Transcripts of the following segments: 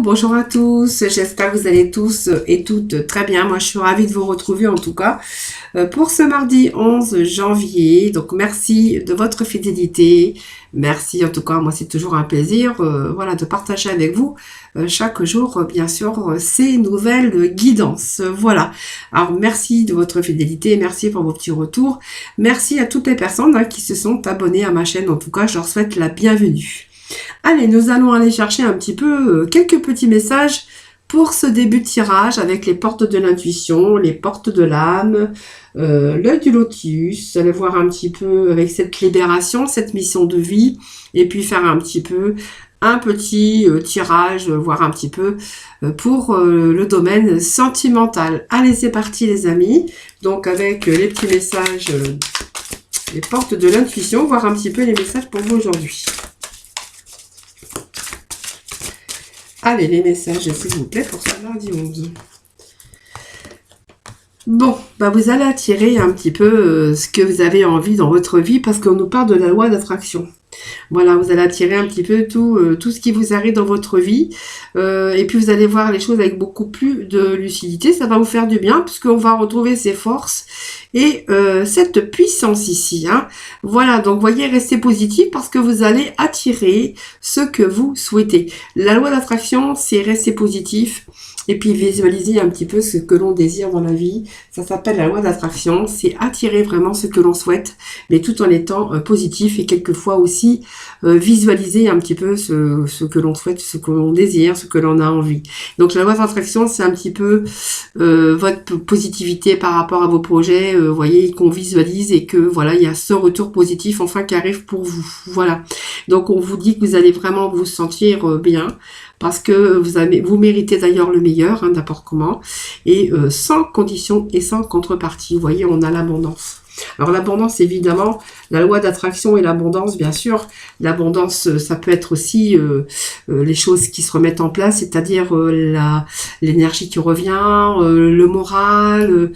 bonjour à tous, j'espère que vous allez tous et toutes très bien. Moi je suis ravie de vous retrouver en tout cas pour ce mardi 11 janvier. Donc merci de votre fidélité, merci en tout cas, moi c'est toujours un plaisir voilà, de partager avec vous chaque jour bien sûr ces nouvelles guidances. Voilà, alors merci de votre fidélité, merci pour vos petits retours, merci à toutes les personnes qui se sont abonnées à ma chaîne, en tout cas je leur souhaite la bienvenue. Allez, nous allons aller chercher un petit peu quelques petits messages pour ce début de tirage avec les portes de l'intuition, les portes de l'âme, l'œil du lotus, aller voir un petit peu avec cette libération, cette mission de vie, et puis faire un petit peu un petit tirage, voir un petit peu pour le domaine sentimental. Allez, c'est parti les amis, donc avec les petits messages, les portes de l'intuition, voir un petit peu les messages pour vous aujourd'hui. Allez, les messages, s'il vous plaît, pour ce mardi 11. Bon, bah vous allez attirer un petit peu ce que vous avez envie dans votre vie, parce qu'on nous parle de la loi d'attraction. Voilà, vous allez attirer un petit peu tout ce qui vous arrive dans votre vie. Et puis vous allez voir les choses avec beaucoup plus de lucidité. Ça va vous faire du bien, puisqu'on va retrouver ses forces et cette puissance ici. Hein. Voilà, donc voyez, restez positif parce que vous allez attirer ce que vous souhaitez. La loi d'attraction, c'est rester positif. Et puis visualiser un petit peu ce que l'on désire dans la vie. Ça s'appelle la loi d'attraction. C'est attirer vraiment ce que l'on souhaite, mais tout en étant positif et quelquefois aussi visualiser un petit peu ce que l'on souhaite, ce que l'on désire, ce que l'on a envie. Donc la loi d'attraction, c'est un petit peu votre positivité par rapport à vos projets. Vous voyez, qu'on visualise et que voilà, il y a ce retour positif enfin qui arrive pour vous. Voilà. Donc on vous dit que vous allez vraiment vous sentir bien. Parce que vous méritez d'ailleurs le meilleur, hein, n'importe comment, et sans condition et sans contrepartie. Vous voyez, on a l'abondance. Alors l'abondance, évidemment, la loi d'attraction et l'abondance, bien sûr. L'abondance, ça peut être aussi les choses qui se remettent en place, c'est-à-dire l'énergie qui revient, le moral,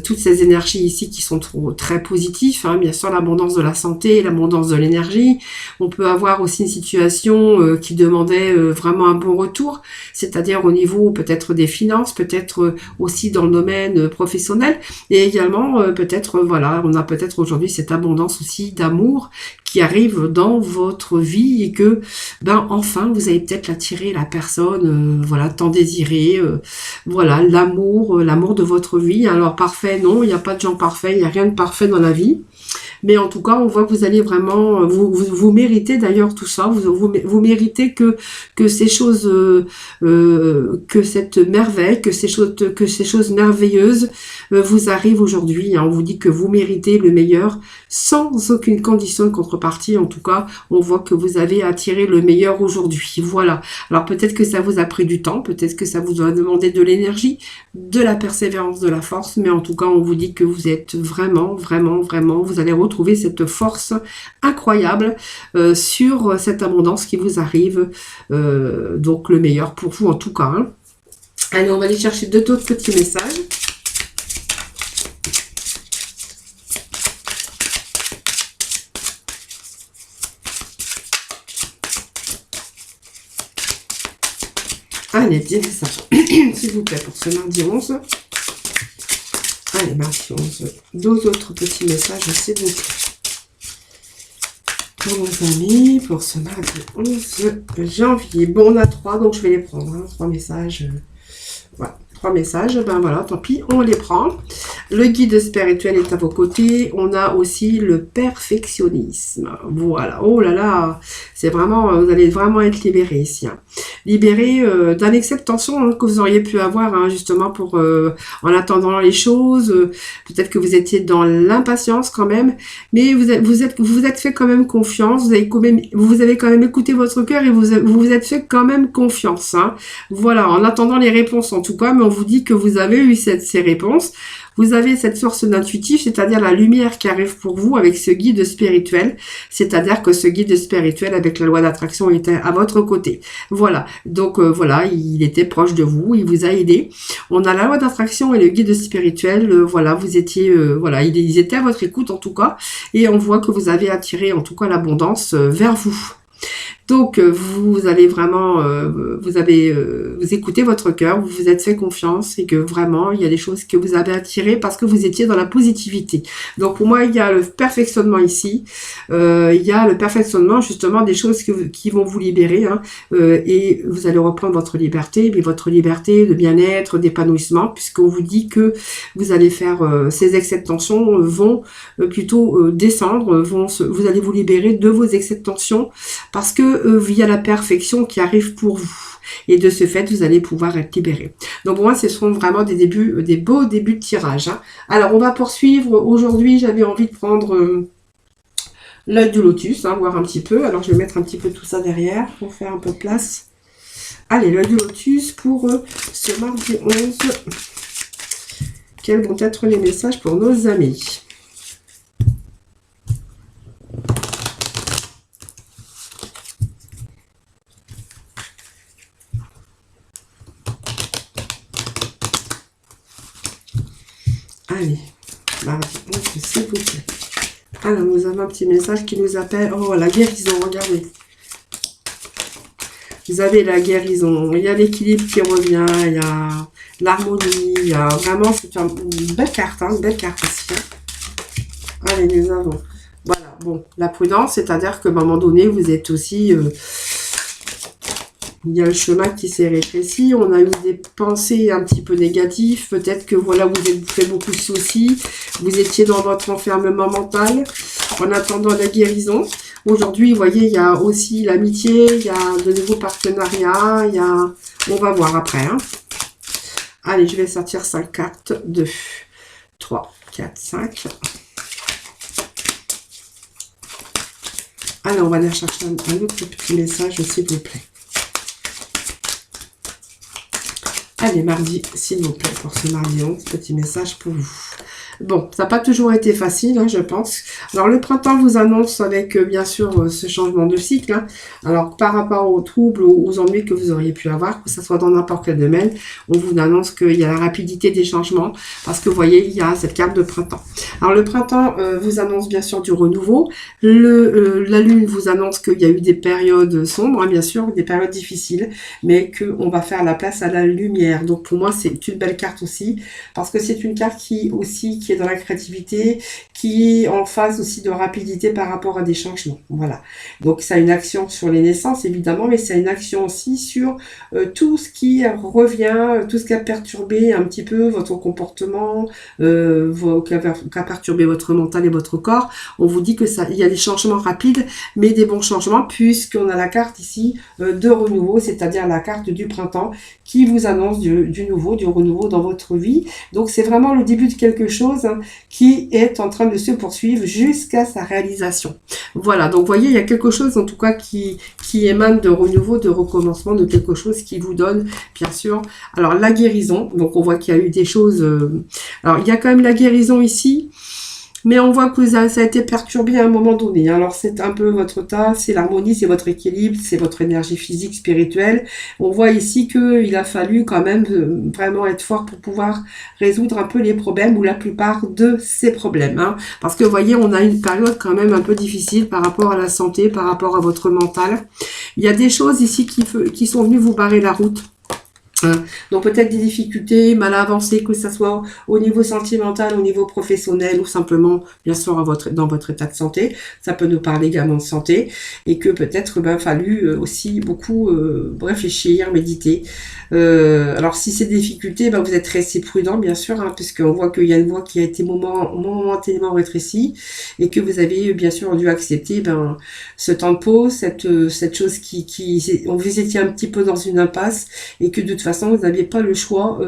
toutes ces énergies ici qui sont très positives. Hein, bien sûr, l'abondance de la santé, l'abondance de l'énergie. On peut avoir aussi une situation qui demandait vraiment un bon retour, c'est-à-dire au niveau peut-être des finances, peut-être aussi dans le domaine professionnel, et également peut-être, voilà, on a peut-être aujourd'hui cette abondance aussi d'amour qui arrive dans votre vie et que, ben enfin, vous avez peut-être attiré la personne, voilà, tant désirée, voilà, l'amour de votre vie. Alors parfait, non, il n'y a pas de gens parfaits, il n'y a rien de parfait dans la vie. Mais en tout cas, on voit que vous allez vraiment, vous méritez d'ailleurs tout ça, vous méritez que ces choses, que cette merveille, que ces choses merveilleuses vous arrivent aujourd'hui. Hein. On vous dit que vous méritez le meilleur sans aucune condition de contrepartie. En tout cas, on voit que vous avez attiré le meilleur aujourd'hui. Voilà. Alors peut-être que ça vous a pris du temps, peut-être que ça vous a demandé de l'énergie, de la persévérance, de la force, mais en tout cas, on vous dit que vous êtes vraiment, vous allez retrouver cette force incroyable sur cette abondance qui vous arrive, donc le meilleur pour vous en tout cas. Hein. Allez, on va aller chercher d'autres petits messages. Allez, bien ça, s'il vous plaît, pour ce mardi 11. Allez, mardi 11. Deux autres petits messages, s'il vous plaît. Pour nos amis, pour ce mardi 11 janvier. Bon, on a 3, donc je vais les prendre. Hein, 3 messages. Voilà. 3 messages, ben voilà, tant pis, on les prend. Le guide spirituel est à vos côtés. On a aussi le perfectionnisme. Voilà, oh là là, c'est vraiment, vous allez vraiment être libéré ici. Hein. Libéré d'un excès de tension hein, que vous auriez pu avoir hein, justement pour en attendant les choses. Peut-être que vous étiez dans l'impatience quand même, mais vous êtes fait quand même confiance. Vous avez quand même écouté votre cœur et vous êtes fait quand même confiance. Hein. Voilà, en attendant les réponses en tout cas, mais on vous dit que vous avez eu ces réponses. Vous avez cette source d'intuitif, c'est-à-dire la lumière qui arrive pour vous avec ce guide spirituel, c'est-à-dire que ce guide spirituel avec la loi d'attraction était à votre côté. Voilà, donc voilà, il était proche de vous, il vous a aidé. On a la loi d'attraction et le guide spirituel, voilà, vous étiez, voilà, ils étaient à votre écoute en tout cas, et on voit que vous avez attiré en tout cas l'abondance vers vous. Donc, vous allez vraiment, vous écoutez votre cœur, vous vous êtes fait confiance et que vraiment, il y a des choses que vous avez attirées parce que vous étiez dans la positivité. Donc, pour moi, il y a le perfectionnement ici. Il y a le perfectionnement, justement, des choses qui vont vous libérer. Hein, et vous allez reprendre votre liberté, mais votre liberté de bien-être, d'épanouissement, puisqu'on vous dit que vous allez faire, ces excès de tension vont plutôt descendre, vous allez vous libérer de vos excès de tension parce que il y a la perfection qui arrive pour vous. Et de ce fait, vous allez pouvoir être libéré. Donc moi, ce seront vraiment des débuts, des beaux débuts de tirage. Hein. Alors, on va poursuivre. Aujourd'hui, j'avais envie de prendre l'œil du lotus, hein, voir un petit peu. Alors, je vais mettre un petit peu tout ça derrière pour faire un peu de place. Allez, l'œil du lotus pour ce mardi 11. Quels vont être les messages pour nos amis? Allez, mardi 11, s'il vous plaît. Alors, nous avons un petit message qui nous appelle. Oh, la guérison, regardez. Vous avez la guérison, il y a l'équilibre qui revient, il y a l'harmonie, il y a vraiment, c'est une belle carte, hein, une belle carte aussi. Hein. Allez, nous avons, voilà, bon, la prudence, c'est-à-dire qu'à un moment donné, vous êtes aussi, il y a le chemin qui s'est rétréci, on a eu des pensées un petit peu négatives, peut-être que voilà, vous vous fait beaucoup de soucis, vous étiez dans votre enfermement mental, en attendant la guérison. Aujourd'hui, vous voyez, il y a aussi l'amitié, il y a de nouveaux partenariats, il y a... On va voir après. Hein. Allez, je vais sortir 5 cartes. 2, 3, 4, 5. Allez, on va aller chercher un autre petit message, s'il vous plaît. Allez, mardi, s'il vous plaît, pour ce mardi 11, petit message pour vous. Bon, ça n'a pas toujours été facile, hein, je pense. Alors, le printemps vous annonce avec, bien sûr, ce changement de cycle. Hein. Alors, par rapport aux troubles, aux ennuis que vous auriez pu avoir, que ce soit dans n'importe quel domaine, on vous annonce qu'il y a la rapidité des changements, parce que, vous voyez, il y a cette carte de printemps. Alors, le printemps vous annonce, bien sûr, du renouveau. La lune vous annonce qu'il y a eu des périodes sombres, hein, bien sûr, des périodes difficiles, mais qu'on va faire la place à la lumière. Donc, pour moi, c'est une belle carte aussi, parce que c'est une carte qui est dans la créativité, qui est en phase aussi de rapidité par rapport à des changements. Voilà. Donc, ça a une action sur les naissances, évidemment, mais ça a une action aussi sur tout ce qui revient, tout ce qui a perturbé un petit peu votre comportement, qui a perturbé votre mental et votre corps. On vous dit que ça, il y a des changements rapides, mais des bons changements, puisqu'on a la carte ici de renouveau, c'est-à-dire la carte du printemps, qui vous annonce du nouveau, du renouveau dans votre vie. Donc, c'est vraiment le début de quelque chose qui est en train de se poursuivre jusqu'à sa réalisation. Voilà, donc vous voyez, il y a quelque chose en tout cas qui émane de renouveau, de recommencement, de quelque chose qui vous donne, bien sûr, alors la guérison. Donc on voit qu'il y a eu des choses... alors il y a quand même la guérison ici, mais on voit que ça a été perturbé à un moment donné. Alors c'est un peu votre tas, c'est l'harmonie, c'est votre équilibre, c'est votre énergie physique, spirituelle. On voit ici qu'il a fallu quand même vraiment être fort pour pouvoir résoudre un peu les problèmes ou la plupart de ces problèmes. Hein. Parce que vous voyez, on a une période quand même un peu difficile par rapport à la santé, par rapport à votre mental. Il y a des choses ici qui sont venues vous barrer la route. Donc peut-être des difficultés, mal avancées, que ce soit au niveau sentimental, au niveau professionnel ou simplement, bien sûr, dans votre état de santé. Ça peut nous parler également de santé et que peut-être il a fallu aussi beaucoup réfléchir, méditer. Alors si c'est des difficultés, vous êtes resté prudent, bien sûr, hein, puisqu'on voit qu'il y a une voie qui a été momentanément rétrécie et que vous avez bien sûr dû accepter ce temps de pause, cette chose vous étiez un petit peu dans une impasse et que de toute façon vous n'aviez pas le choix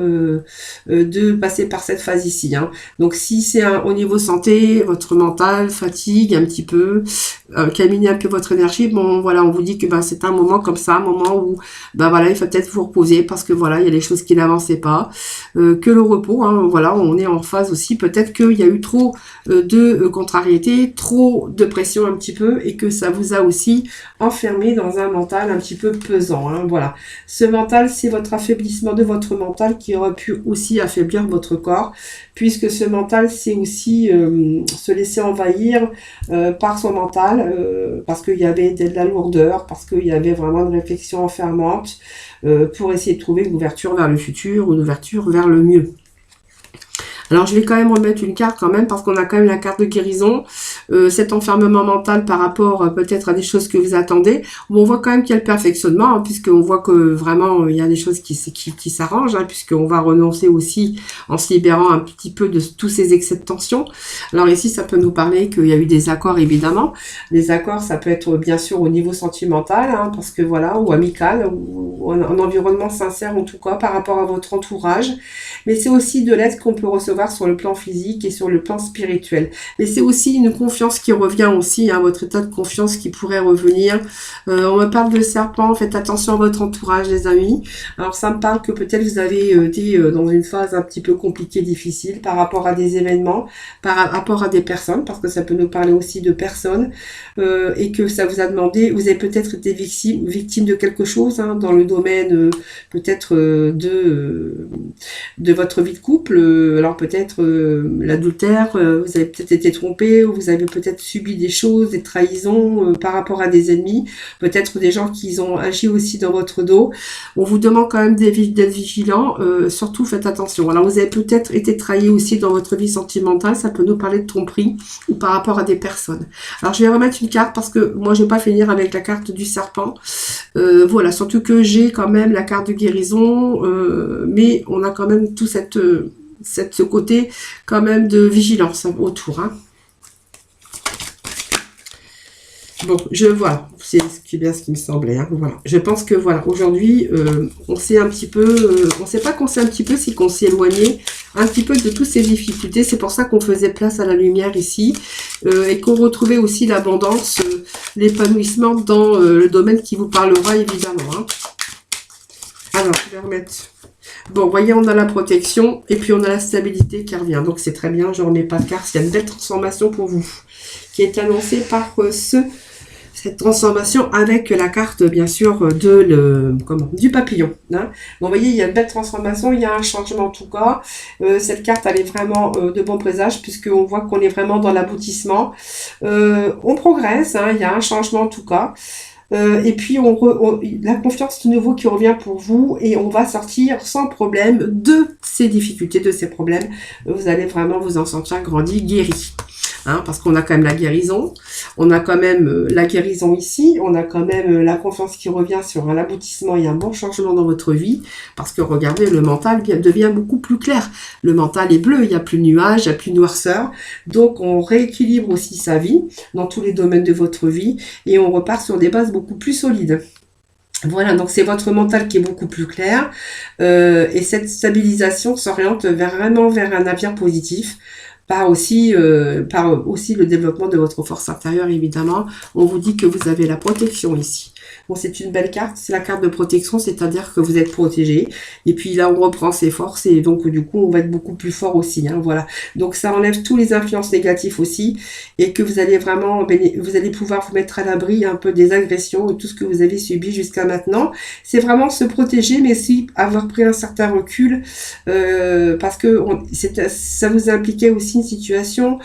de passer par cette phase ici. Hein. Donc si c'est au niveau santé, votre mental, fatigue un petit peu, caminer un peu votre énergie, bon voilà, on vous dit que c'est un moment comme ça, un moment où voilà, il faut peut-être vous reposer parce que voilà, il y a des choses qui n'avançaient pas, que le repos, hein, voilà, on est en phase aussi, peut-être qu'il y a eu trop de contrariété, trop de pression un petit peu et que ça vous a aussi enfermé dans un mental un petit peu pesant. Hein, voilà, ce mental, c'est votre affaiblissement de votre mental qui aurait pu aussi affaiblir votre corps, puisque ce mental, c'est aussi se laisser envahir par son mental, parce qu'il y avait de la lourdeur, parce qu'il y avait vraiment une réflexion enfermante, pour essayer de trouver une ouverture vers le futur, une ouverture vers le mieux. Alors, je vais quand même remettre une carte quand même, parce qu'on a quand même la carte de guérison, cet enfermement mental par rapport peut-être à des choses que vous attendez. Bon, on voit quand même qu'il y a le perfectionnement, hein, puisqu'on voit que vraiment, il y a des choses qui s'arrangent, hein, puisqu'on va renoncer aussi en se libérant un petit peu de tous ces excès de tension. Alors ici, ça peut nous parler qu'il y a eu des accords, évidemment. Les accords, ça peut être bien sûr au niveau sentimental, hein, parce que voilà, ou amical, ou un environnement sincère en tout cas, par rapport à votre entourage. Mais c'est aussi de l'aide qu'on peut recevoir sur le plan physique et sur le plan spirituel. Mais c'est aussi une confiance qui revient aussi, hein, votre état de confiance qui pourrait revenir. On me parle de serpent, faites attention à votre entourage, les amis. Alors ça me parle que peut-être vous avez été dans une phase un petit peu compliquée, difficile, par rapport à des événements, par rapport à des personnes, parce que ça peut nous parler aussi de personnes, et que ça vous a demandé, vous avez peut-être été victime de quelque chose, hein, dans le domaine peut-être de votre vie de couple. Alors peut-être l'adultère, vous avez peut-être été trompé, ou vous avez peut-être subi des choses, des trahisons par rapport à des ennemis, peut-être des gens qui ont agi aussi dans votre dos. On vous demande quand même d'être vigilant, surtout faites attention. Alors vous avez peut-être été trahi aussi dans votre vie sentimentale, ça peut nous parler de tromperie ou par rapport à des personnes. Alors je vais remettre une carte parce que moi je vais pas finir avec la carte du serpent. Voilà, surtout que j'ai quand même la carte de guérison, mais on a quand même tout ce côté quand même de vigilance autour, hein. Bon, c'est bien ce qui me semblait, hein, voilà. Je pense que voilà, aujourd'hui, on s'est un petit peu, on sait pas qu'on s'est un petit peu, c'est qu'on s'est éloigné un petit peu de toutes ces difficultés. C'est pour ça qu'on faisait place à la lumière ici, et qu'on retrouvait aussi l'abondance, l'épanouissement dans le domaine qui vous parlera évidemment, hein. Alors, je vais remettre. Bon, vous voyez, on a la protection et puis on a la stabilité qui revient. Donc, c'est très bien. Je ne remets pas de carte. Il y a une belle transformation pour vous qui est annoncée par cette transformation avec la carte, bien sûr, du papillon, hein. Bon, vous voyez, il y a une belle transformation. Il y a un changement en tout cas. Cette carte, elle est vraiment de bon présage puisqu'on voit qu'on est vraiment dans l'aboutissement. On progresse, hein, il y a un changement en tout cas. Et puis la confiance de nouveau qui revient pour vous et on va sortir sans problème de ces difficultés, de ces problèmes. Vous allez vraiment vous en sentir grandi, guéri. Hein, parce qu'on a quand même la guérison, on a quand même la guérison ici, on a quand même la confiance qui revient sur un aboutissement et un bon changement dans votre vie, parce que regardez, le mental devient beaucoup plus clair. Le mental est bleu, il n'y a plus de nuages, il n'y a plus de noirceur, donc on rééquilibre aussi sa vie dans tous les domaines de votre vie et on repart sur des bases beaucoup plus solides. Voilà, donc c'est votre mental qui est beaucoup plus clair et cette stabilisation s'oriente vraiment vers un avenir positif. Par aussi le développement de votre force intérieure, évidemment. On vous dit que vous avez la protection ici. Bon, c'est une belle carte, c'est la carte de protection, c'est-à-dire que vous êtes protégé. Et puis là, on reprend ses forces et donc du coup, on va être beaucoup plus fort aussi, hein, voilà. Donc ça enlève tous les influences négatives aussi et que vous allez vraiment, vous allez pouvoir vous mettre à l'abri un peu des agressions et tout ce que vous avez subi jusqu'à maintenant. C'est vraiment se protéger, mais aussi avoir pris un certain recul parce que ça vous impliquait aussi une situation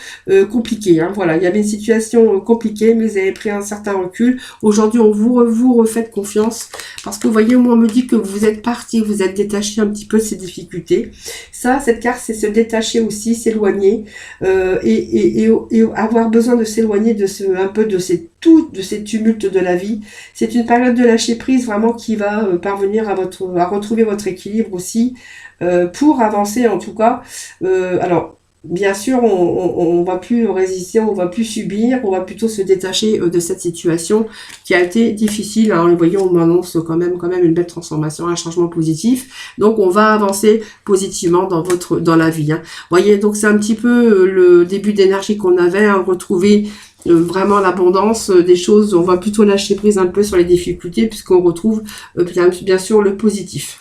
compliquée, hein, voilà. Il y avait une situation compliquée, mais vous avez pris un certain recul. Aujourd'hui, on vous refaites confiance parce que vous voyez, moi on me dit que vous êtes parti, vous êtes détaché un petit peu de ces difficultés. Ça, cette carte, c'est se détacher aussi, s'éloigner et avoir besoin de s'éloigner un peu de ces tumultes de la vie. C'est une période de lâcher prise vraiment qui va parvenir à retrouver votre équilibre aussi pour avancer en tout cas. Alors bien sûr, on va plus résister, on va plus subir, on va plutôt se détacher de cette situation qui a été difficile. Hein. Vous voyez, on m'annonce quand même une belle transformation, un changement positif. Donc, on va avancer positivement dans la vie. Hein. Vous voyez, donc c'est un petit peu le début d'énergie qu'on avait, hein, retrouver vraiment l'abondance des choses. On va plutôt lâcher prise un peu sur les difficultés puisqu'on retrouve bien sûr le positif.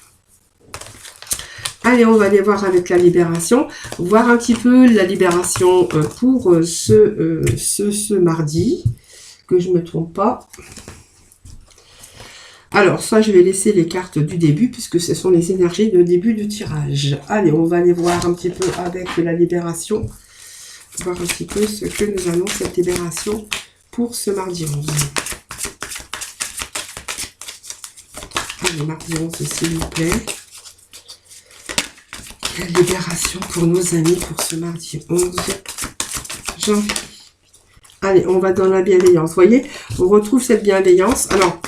Allez, on va aller voir avec la libération, voir un petit peu la libération pour ce mardi, que je ne me trompe pas. Alors, ça, je vais laisser les cartes du début, puisque ce sont les énergies de début du tirage. Allez, on va aller voir un petit peu avec la libération. Voir un petit peu ce que nous annonce cette libération pour ce mardi 11. Allez, mardi 11, s'il vous plaît. La libération pour nos amis pour ce mardi 11 janvier. Allez, on va dans la bienveillance. Vous voyez, on retrouve cette bienveillance. Alors,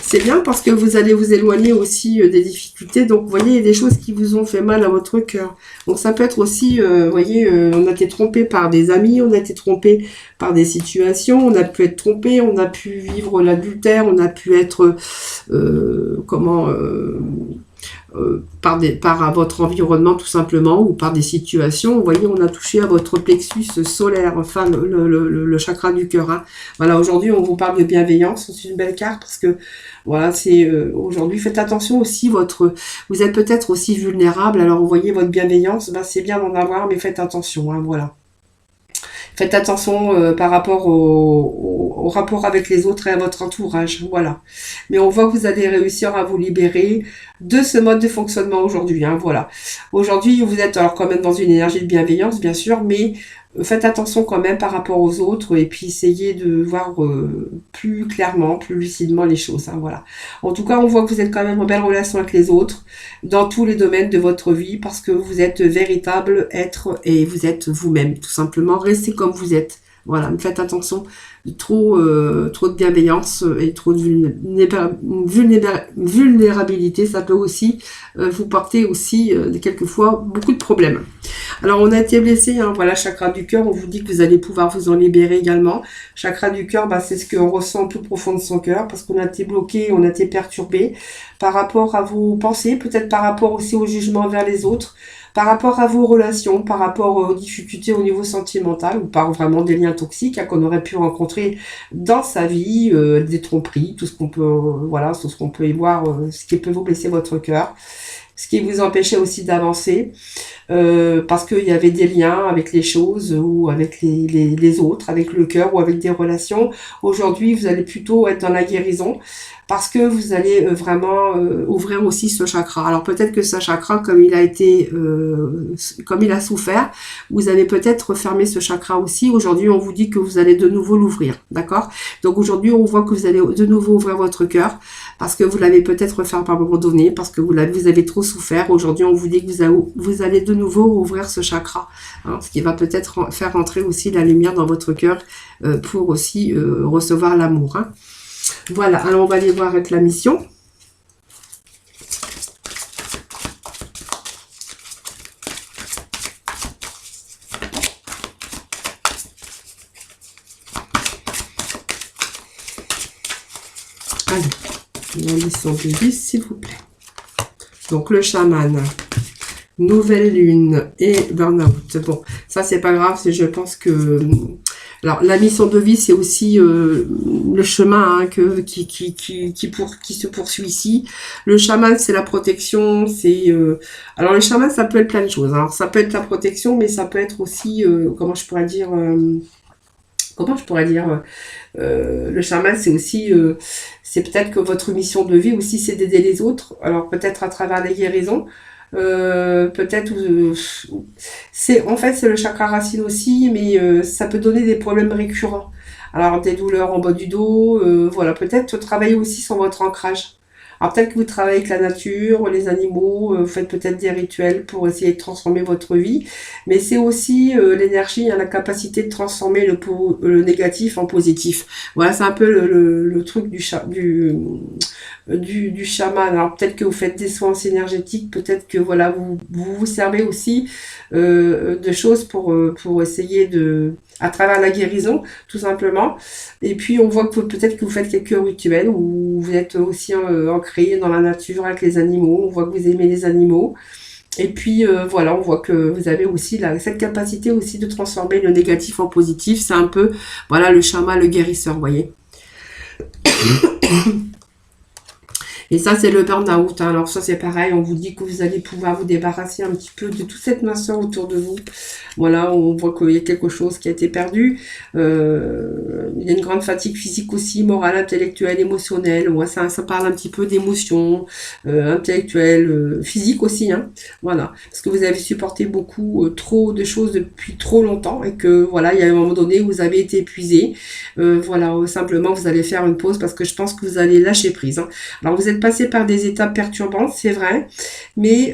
c'est bien parce que vous allez vous éloigner aussi des difficultés. Donc, vous voyez, il y a des choses qui vous ont fait mal à votre cœur. Donc, ça peut être aussi, vous voyez, on a été trompé par des amis, on a été trompé par des situations, on a pu être trompé, on a pu vivre l'adultère, on a pu être, par votre environnement tout simplement, ou par des situations. Vous voyez, on a touché à votre plexus solaire, enfin le chakra du cœur. Hein. Voilà, aujourd'hui on vous parle de bienveillance, c'est une belle carte parce que voilà, c'est aujourd'hui, faites attention aussi, vous êtes peut-être aussi vulnérable, alors vous voyez votre bienveillance, ben, c'est bien d'en avoir, mais faites attention, hein, voilà. Faites attention par rapport au rapport avec les autres et à votre entourage, voilà. Mais on voit que vous allez réussir à vous libérer de ce mode de fonctionnement aujourd'hui, hein, voilà. Aujourd'hui, vous êtes alors quand même dans une énergie de bienveillance, bien sûr, mais faites attention quand même par rapport aux autres et puis essayez de voir plus clairement, plus lucidement les choses, hein, voilà. En tout cas, on voit que vous êtes quand même en belle relation avec les autres dans tous les domaines de votre vie parce que vous êtes véritable être et vous êtes vous-même, tout simplement. Restez comme vous êtes. Voilà, mais faites attention, trop de bienveillance et trop de vulnérabilité, ça peut aussi vous porter aussi quelquefois beaucoup de problèmes. Alors on a été blessé, hein, voilà, chakra du cœur, on vous dit que vous allez pouvoir vous en libérer également. Chakra du cœur, bah, c'est ce qu'on ressent au plus profond de son cœur, parce qu'on a été bloqué, on a été perturbé par rapport à vos pensées, peut-être par rapport aussi au jugement envers les autres, par rapport à vos relations, par rapport aux difficultés au niveau sentimental, ou par vraiment des liens toxiques hein, qu'on aurait pu rencontrer dans sa vie, des tromperies, tout ce qu'on peut, voilà, tout ce qu'on peut y voir, ce qui peut vous blesser votre cœur, ce qui vous empêchait aussi d'avancer, parce qu'il y avait des liens avec les choses ou avec les autres, avec le cœur ou avec des relations. Aujourd'hui, vous allez plutôt être dans la guérison, parce que vous allez vraiment ouvrir aussi ce chakra. Alors peut-être que ce chakra, comme il a souffert, vous avez peut-être fermé ce chakra aussi. Aujourd'hui, on vous dit que vous allez de nouveau l'ouvrir, d'accord? Donc aujourd'hui, on voit que vous allez de nouveau ouvrir votre cœur, parce que vous l'avez peut-être fait par un moment donné, parce que vous avez trop souffert. Aujourd'hui, on vous dit que vous allez de nouveau ouvrir ce chakra, hein, ce qui va peut-être faire entrer aussi la lumière dans votre cœur pour aussi recevoir l'amour, hein. Voilà, alors on va aller voir avec la mission. Allez, la mission de 10, s'il vous plaît. Donc le chaman, nouvelle lune et burn-out. Bon, ça c'est pas grave, je pense que... Alors, la mission de vie, c'est aussi le chemin hein, qui se poursuit ici. Le chaman, c'est la protection. Alors, le chaman, ça peut être plein de choses. Alors, ça peut être la protection, mais ça peut être aussi, comment je pourrais dire, le chaman, c'est aussi, c'est peut-être que votre mission de vie aussi, c'est d'aider les autres. Alors, peut-être à travers les guérisons. Peut-être c'est le chakra racine aussi, mais ça peut donner des problèmes récurrents, alors des douleurs en bas du dos, voilà, peut-être travailler aussi sur votre ancrage. Alors peut-être que vous travaillez avec la nature, les animaux, vous faites peut-être des rituels pour essayer de transformer votre vie, mais c'est aussi l'énergie, hein, la capacité de transformer le négatif en positif. Voilà, c'est un peu le truc du chaman. Alors peut-être que vous faites des soins énergétiques, peut-être que voilà vous servez aussi de choses pour essayer à travers la guérison tout simplement. Et puis on voit que peut-être que vous faites quelques rituels où vous êtes aussi ancré dans la nature avec les animaux. On voit que vous aimez les animaux. Et puis voilà, on voit que vous avez aussi cette capacité aussi de transformer le négatif en positif. C'est un peu voilà le chaman, le guérisseur, vous voyez. Et ça, c'est le burn-out. Hein. Alors ça, c'est pareil. On vous dit que vous allez pouvoir vous débarrasser un petit peu de toute cette masseur autour de vous. Voilà, on voit qu'il y a quelque chose qui a été perdu. Il y a une grande fatigue physique aussi, morale, intellectuelle, émotionnelle. Ouais, ça parle un petit peu d'émotions intellectuelles, physiques aussi. Hein. Voilà, parce que vous avez supporté beaucoup, trop de choses depuis trop longtemps et que voilà, il y a un moment donné où vous avez été épuisé. Voilà, simplement vous allez faire une pause parce que je pense que vous allez lâcher prise. Hein. Alors vous êtes passé par des étapes perturbantes, c'est vrai, mais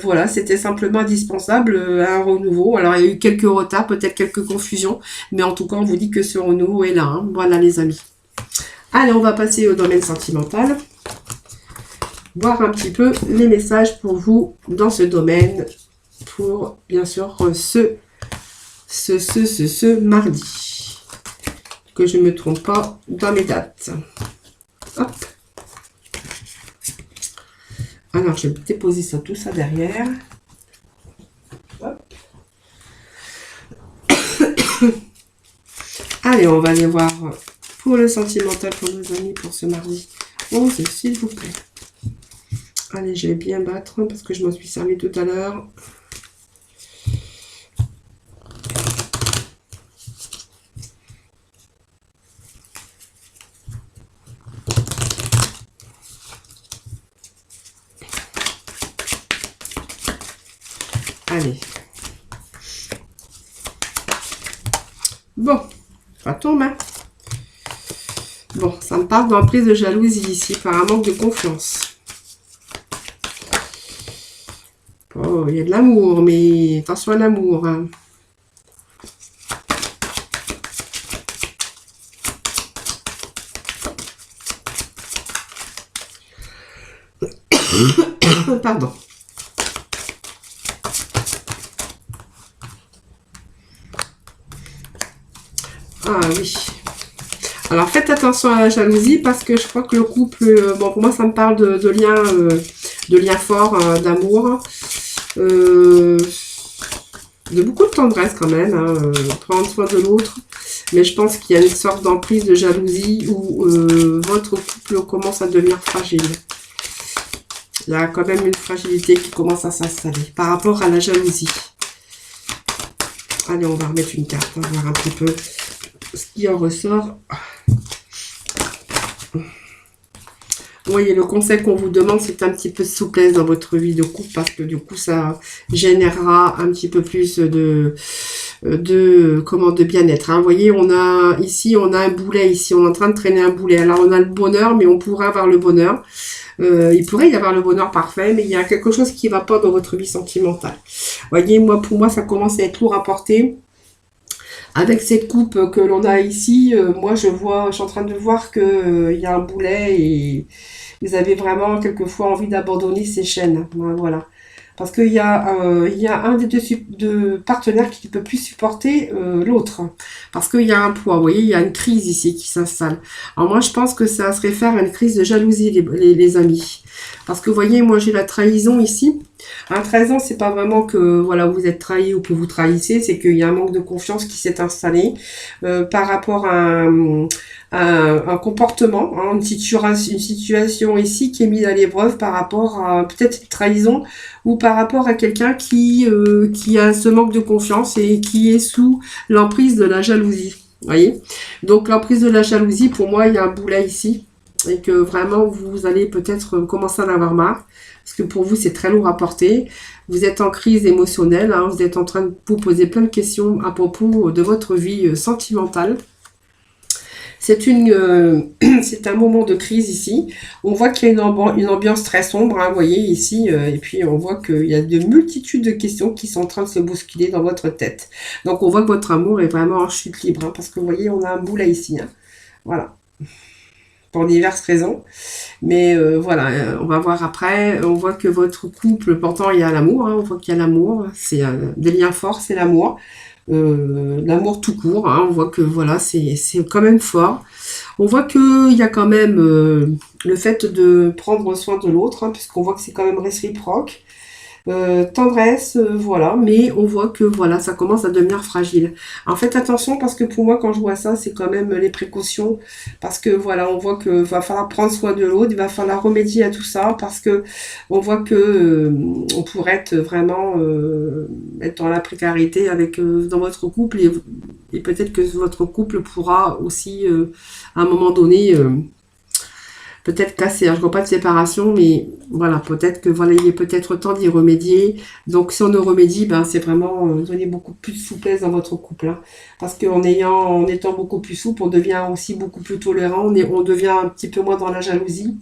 voilà, c'était simplement indispensable à un renouveau. Alors il y a eu quelques retards, peut-être quelques confusions, mais en tout cas on vous dit que ce renouveau est là. Hein. Voilà les amis. Allez, on va passer au domaine sentimental. Voir un petit peu les messages pour vous dans ce domaine pour bien sûr ce mardi. Que je ne me trompe pas dans mes dates. Hop. Alors, je vais déposer ça, tout ça derrière. Hop. Allez, on va aller voir pour le sentimental pour nos amis pour ce mardi. Oh, s'il vous plaît. Allez, je vais bien battre parce que je m'en suis servi tout à l'heure. Allez. Bon, ça tombe, hein. Bon, ça me parle d'une prise de jalousie ici, par un manque de confiance. Oh, il y a de l'amour, mais attention à l'amour. Hein. Pardon. Ah oui. Alors faites attention à la jalousie parce que je crois que le couple, bon pour moi ça me parle de liens forts, d'amour, de beaucoup de tendresse quand même, hein, prendre soin de l'autre. Mais je pense qu'il y a une sorte d'emprise de jalousie où votre couple commence à devenir fragile. Il y a quand même une fragilité qui commence à s'installer par rapport à la jalousie. Allez, on va remettre une carte, on va voir un petit peu ce qui en ressort. Vous voyez, le conseil qu'on vous demande, c'est un petit peu de souplesse dans votre vie de couple parce que du coup, ça générera un petit peu plus de bien-être. Hein. Vous voyez, on a un boulet ici, on est en train de traîner un boulet. Alors, on a le bonheur, mais on pourrait avoir le bonheur. Il pourrait y avoir le bonheur parfait, mais il y a quelque chose qui ne va pas dans votre vie sentimentale. Vous voyez, pour moi, ça commence à être lourd à porter. Avec cette coupe que l'on a ici, moi je suis en train de voir que il y a un boulet et vous avez vraiment quelquefois envie d'abandonner ces chaînes. Voilà. Parce qu'il y a un des deux partenaires qui ne peut plus supporter l'autre. Parce qu'il y a un poids, vous voyez, il y a une crise ici qui s'installe. Alors moi je pense que ça se réfère à une crise de jalousie, les amis. Parce que vous voyez, moi j'ai la trahison ici. Un trahison, c'est pas vraiment que voilà vous êtes trahi ou que vous trahissez, c'est qu'il y a un manque de confiance qui s'est installé par rapport à un comportement, hein, une situation ici qui est mise à l'épreuve par rapport à peut-être une trahison ou par rapport à quelqu'un qui a ce manque de confiance et qui est sous l'emprise de la jalousie. Voyez. Donc l'emprise de la jalousie, pour moi, il y a un boulet ici et que vraiment vous allez peut-être commencer à en avoir marre. Parce que pour vous, c'est très lourd à porter. Vous êtes en crise émotionnelle. Hein, vous êtes en train de vous poser plein de questions à propos de votre vie sentimentale. C'est un moment de crise ici. On voit qu'il y a une ambiance très sombre, hein, vous voyez ici. Et puis on voit qu'il y a de multitudes de questions qui sont en train de se bousculer dans votre tête. Donc on voit que votre amour est vraiment en chute libre. Hein, parce que vous voyez, on a un boulet ici. Hein. Voilà. Pour diverses raisons. Mais voilà, on va voir après. On voit que votre couple, pourtant il y a l'amour, hein, on voit qu'il y a l'amour, c'est des liens forts, c'est l'amour. L'amour tout court, hein, on voit que voilà, c'est quand même fort. On voit qu'il y a quand même le fait de prendre soin de l'autre, hein, puisqu'on voit que c'est quand même réciproque. tendresse, voilà, mais on voit que voilà, ça commence à devenir fragile. En fait, attention parce que pour moi, quand je vois ça, c'est quand même les précautions, parce que voilà, on voit que va falloir prendre soin de l'autre, il va falloir remédier à tout ça, parce que on voit que on pourrait être vraiment être dans la précarité avec dans votre couple et peut-être que votre couple pourra aussi à un moment donné peut-être casser. Je ne vois pas de séparation, mais voilà, peut-être que voilà, il est peut-être temps d'y remédier. Donc si on ne remédie, ben c'est vraiment donner beaucoup plus de souplesse dans votre couple, hein. Parce en étant beaucoup plus souple, on devient aussi beaucoup plus tolérant, on devient un petit peu moins dans la jalousie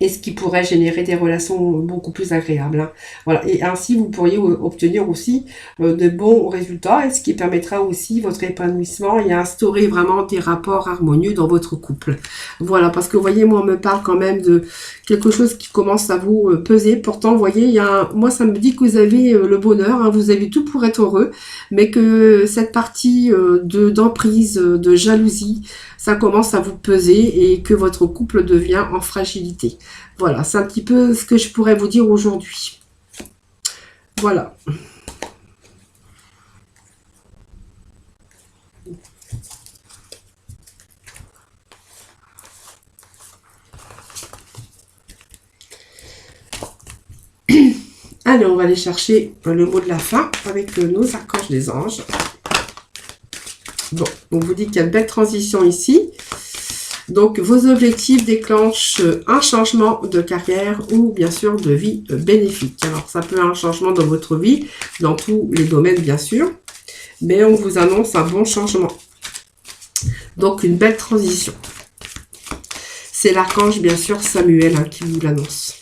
et ce qui pourrait générer des relations beaucoup plus agréables, hein. Voilà. Et ainsi, vous pourriez obtenir aussi de bons résultats, et ce qui permettra aussi votre épanouissement et instaurer vraiment des rapports harmonieux dans votre couple. Voilà, parce que vous voyez, moi, on me parle quand même de quelque chose qui commence à vous peser. Pourtant, vous voyez, moi, ça me dit que vous avez le bonheur, hein, vous avez tout pour être heureux, mais que cette partie d'emprise, de jalousie, ça commence à vous peser et que votre couple devient en fragilité. Voilà, c'est un petit peu ce que je pourrais vous dire aujourd'hui. Voilà. Allez, on va aller chercher le mot de la fin avec nos archanges des anges. Bon, on vous dit qu'il y a une belle transition ici. Donc, vos objectifs déclenchent un changement de carrière ou bien sûr de vie bénéfique. Alors, ça peut être un changement dans votre vie, dans tous les domaines bien sûr, mais on vous annonce un bon changement. Donc, une belle transition. C'est l'archange bien sûr Samuel hein, qui vous l'annonce.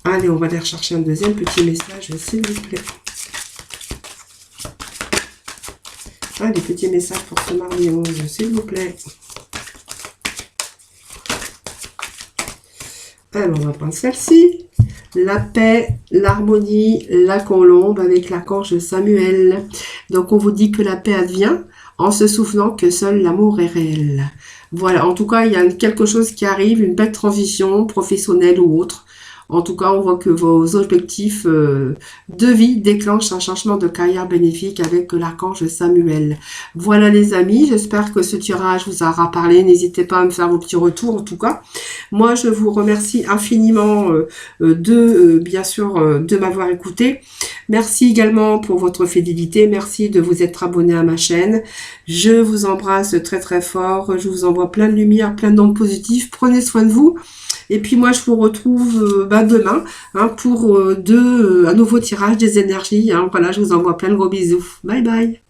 Allez, on va aller rechercher un deuxième petit message, s'il vous plaît. Ah, des petits messages pour ce mardi 11, s'il vous plaît. Alors, on va prendre celle-ci. La paix, l'harmonie, la colombe avec l'archange Samuel. Donc, on vous dit que la paix advient en se souvenant que seul l'amour est réel. Voilà, en tout cas, il y a quelque chose qui arrive, une belle transition professionnelle ou autre. En tout cas, on voit que vos objectifs de vie déclenchent un changement de carrière bénéfique avec l'archange Samuel. Voilà les amis, j'espère que ce tirage vous aura parlé. N'hésitez pas à me faire vos petits retours en tout cas. Moi, je vous remercie infiniment bien sûr, de m'avoir écouté. Merci également pour votre fidélité. Merci de vous être abonné à ma chaîne. Je vous embrasse très très fort. Je vous envoie plein de lumière, plein d'ondes positives. Prenez soin de vous. Et puis moi, je vous retrouve demain hein, pour un nouveau tirage des énergies. Hein. Voilà, je vous envoie plein de gros bisous. Bye bye.